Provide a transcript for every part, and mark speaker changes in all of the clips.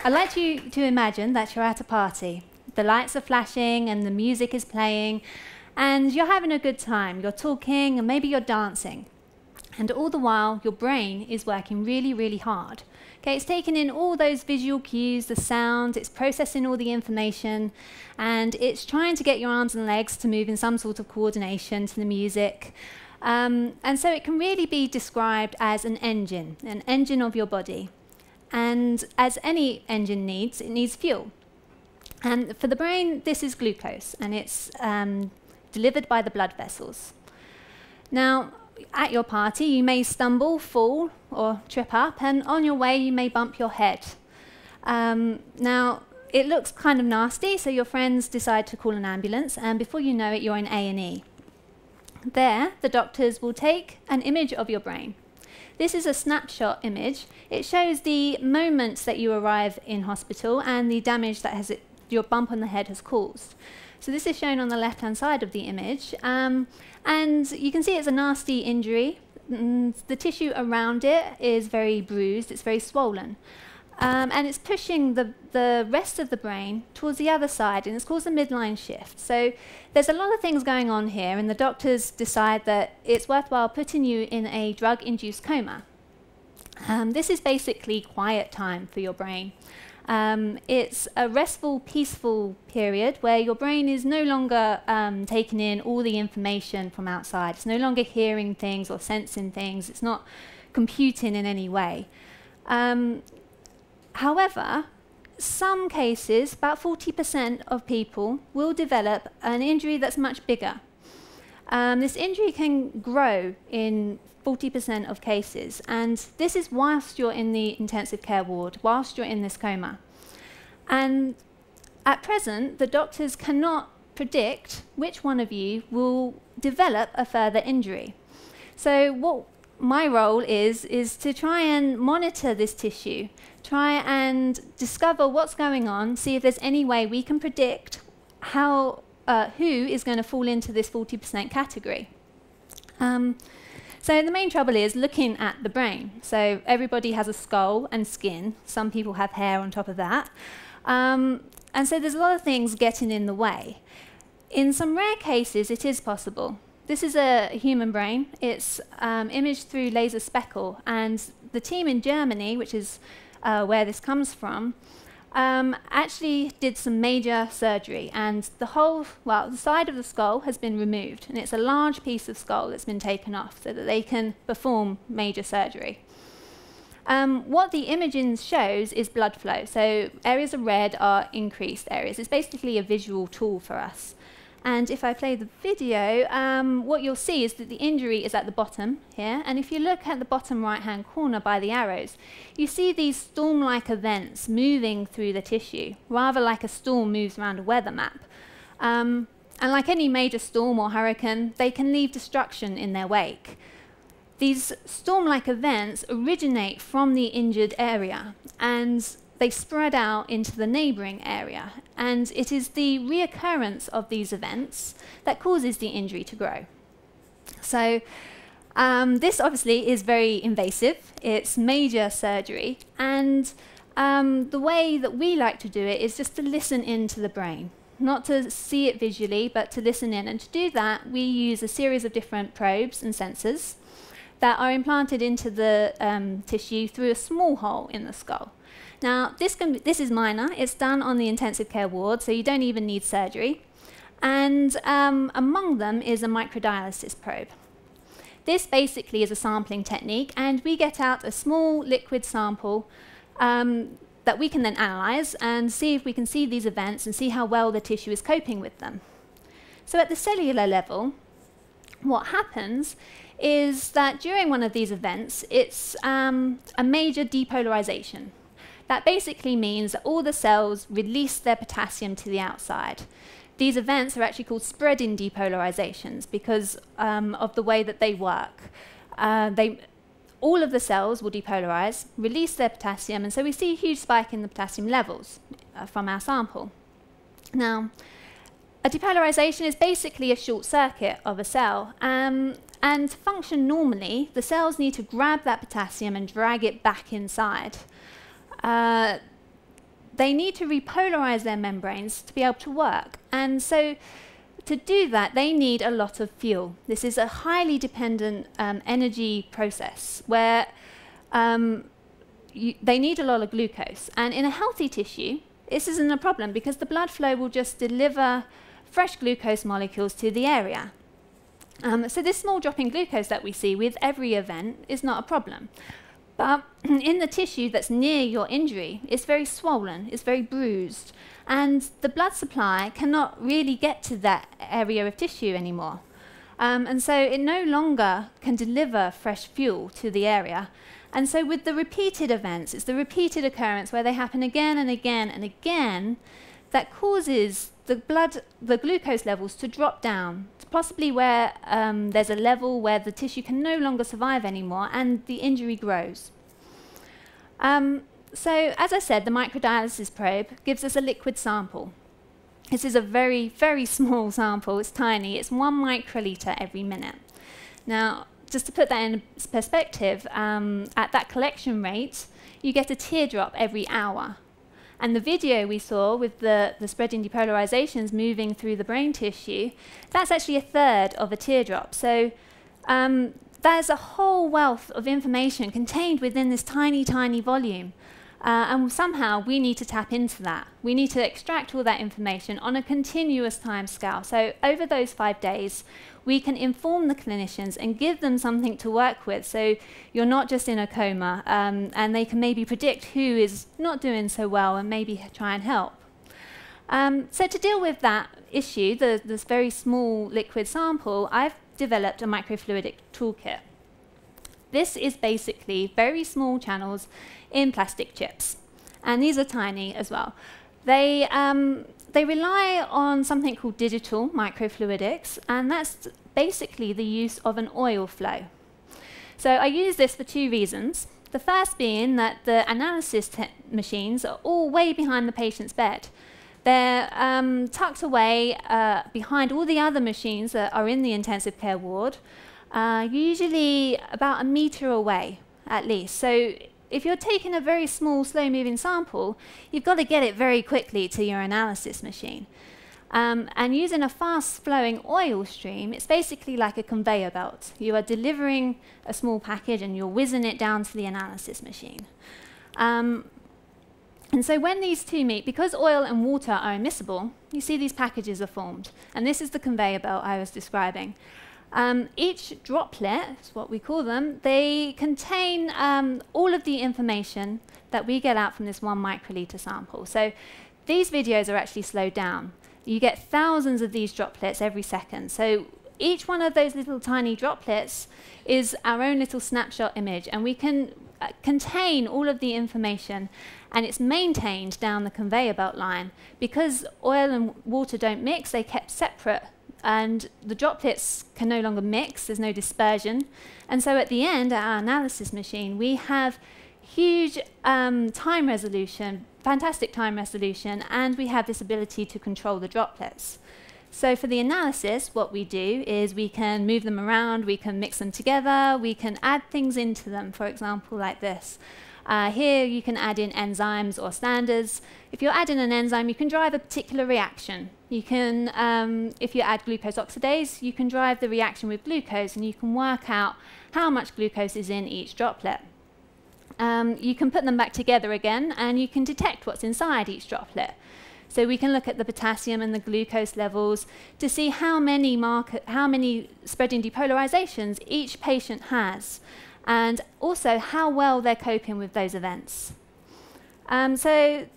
Speaker 1: I'd like you to imagine that you're at a party. The lights are flashing and the music is playing, and you're having a good time. You're talking and maybe you're dancing. And all the while, your brain is working really, really hard. Okay, it's taking in all those visual cues, the sounds, it's processing all the information, and it's trying to get your arms and legs to move in some sort of coordination to the music. And so it can really be described as an engine of your body. And as any engine needs, it needs fuel. And for the brain, this is glucose, and it's delivered by the blood vessels. Now, at your party, you may stumble, fall, or trip up, and on your way, you may bump your head. Now, it looks kind of nasty, so your friends decide to call an ambulance, and before you know it, you're in A&E. There, the doctors will take an image of your brain. This is a snapshot image. It shows the moments that you arrive in hospital and the damage that your bump on the head has caused. So this is shown on the left-hand side of the image. And you can see it's a nasty injury. The tissue around it is very bruised, it's very swollen. And it's pushing the rest of the brain towards the other side, and it's caused a midline shift. So there's a lot of things going on here, and the doctors decide that it's worthwhile putting you in a drug-induced coma. This is basically quiet time for your brain. It's a restful, peaceful period where your brain is no longer taking in all the information from outside. It's no longer hearing things or sensing things. It's not computing in any way. However, some cases, about 40% of people will develop an injury that's much bigger. This injury can grow in 40% of cases, and this is whilst you're in the intensive care ward, whilst you're in this coma. And at present, the doctors cannot predict which one of you will develop a further injury. So what my role is to try and monitor this tissue, try and discover what's going on, see if there's any way we can predict how, who is going to fall into this 40% category. So the main trouble is looking at the brain. So everybody has a skull and skin. Some people have hair on top of that. And so there's a lot of things getting in the way. In some rare cases, it is possible. This is a human brain. It's imaged through laser speckle. And the team in Germany, which is where this comes from, actually did some major surgery. And the side of the skull has been removed. And it's a large piece of skull that's been taken off so that they can perform major surgery. What the imaging shows is blood flow. So areas of red are increased areas. It's basically a visual tool for us. And if I play the video, what you'll see is that the injury is at the bottom here. And if you look at the bottom right-hand corner by the arrows, you see these storm-like events moving through the tissue, rather like a storm moves around a weather map. And like any major storm or hurricane, they can leave destruction in their wake. These storm-like events originate from the injured area, and they spread out into the neighbouring area. And it is the reoccurrence of these events that causes the injury to grow. So this obviously is very invasive. It's major surgery. And the way that we like to do it is just to listen into the brain. Not to see it visually, but to listen in. And to do that, we use a series of different probes and sensors that are implanted into the tissue through a small hole in the skull. Now, this is minor. It's done on the intensive care ward, so you don't even need surgery. And among them is a microdialysis probe. This basically is a sampling technique, and we get out a small liquid sample that we can then analyze and see if we can see these events and see how well the tissue is coping with them. So at the cellular level, what happens is that during one of these events, it's a major depolarization. That basically means that all the cells release their potassium to the outside. These events are actually called spreading depolarizations because of the way that they work. All of the cells will depolarize, release their potassium, and so we see a huge spike in the potassium levels from our sample. Now, a depolarization is basically a short circuit of a cell, and And to function normally, the cells need to grab that potassium and drag it back inside. They need to repolarize their membranes to be able to work. And so to do that, they need a lot of fuel. This is a highly dependent energy process where they need a lot of glucose. And in a healthy tissue, this isn't a problem because the blood flow will just deliver fresh glucose molecules to the area. So this small drop in glucose that we see with every event is not a problem. But in the tissue that's near your injury, it's very swollen, it's very bruised, and the blood supply cannot really get to that area of tissue anymore. And so it no longer can deliver fresh fuel to the area. And so with the repeated events, it's the repeated occurrence where they happen again and again and again that causes the glucose levels to drop down, to possibly where there's a level where the tissue can no longer survive anymore and the injury grows. So as I said, the microdialysis probe gives us a liquid sample. This is a very, very small sample. It's tiny. It's 1 microliter every minute. Now, just to put that in perspective, at that collection rate, you get a teardrop every hour. And the video we saw with the spreading depolarizations moving through the brain tissue, that's actually a third of a teardrop. So there's a whole wealth of information contained within this tiny, tiny volume. And somehow we need to tap into that. We need to extract all that information on a continuous time scale. So over those 5 days, we can inform the clinicians and give them something to work with. So you're not just in a coma, and they can maybe predict who is not doing so well and maybe try and help. So to deal with that issue, this very small liquid sample, I've developed a microfluidic tool kit. This is basically very small channels in plastic chips, and these are tiny as well. They rely on something called digital microfluidics, and that's basically the use of an oil flow. So I use this for 2 reasons. The first being that the analysis machines are all way behind the patient's bed. They're tucked away behind all the other machines that are in the intensive care ward, usually about 1 meter away at least. So if you're taking a very small, slow-moving sample, you've got to get it very quickly to your analysis machine. And using a fast-flowing oil stream, it's basically like a conveyor belt. You are delivering a small package and you're whizzing it down to the analysis machine. And so when these two meet, because oil and water are immiscible, you see these packages are formed. And this is the conveyor belt I was describing. Each droplet, is what we call them, they contain all of the information that we get out from this 1 microliter sample. So these videos are actually slowed down. You get thousands of these droplets every second. So each one of those little tiny droplets is our own little snapshot image, and we can contain all of the information, and it's maintained down the conveyor belt line. Because oil and water don't mix, they're kept separate, and the droplets can no longer mix, there's no dispersion. And so at the end, at our analysis machine, we have huge time resolution, fantastic time resolution, and we have this ability to control the droplets. So for the analysis, what we do is we can move them around, we can mix them together, we can add things into them, for example, like this. Here you can add in enzymes or standards. If you're adding an enzyme, you can drive a particular reaction. You can, if you add glucose oxidase, you can drive the reaction with glucose, and you can work out how much glucose is in each droplet. You can put them back together again, and you can detect what's inside each droplet. So we can look at the potassium and the glucose levels to see how many spreading depolarizations each patient has, and also how well they're coping with those events. So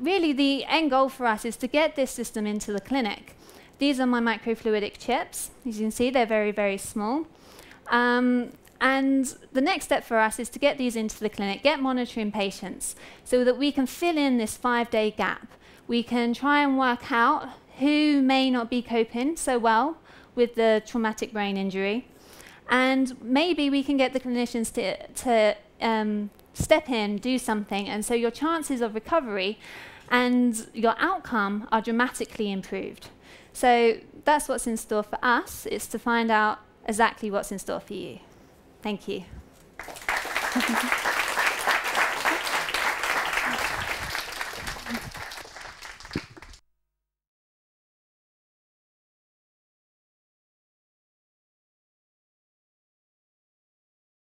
Speaker 1: really the end goal for us is to get this system into the clinic. These are my microfluidic chips. As you can see, they're very, very small. And the next step for us is to get these into the clinic, get monitoring patients, so that we can fill in this 5-day gap. We can try and work out who may not be coping so well with the traumatic brain injury. And maybe we can get the clinicians to step in, do something, and so your chances of recovery and your outcome are dramatically improved. So that's what's in store for us, is to find out exactly what's in store for you. Thank you.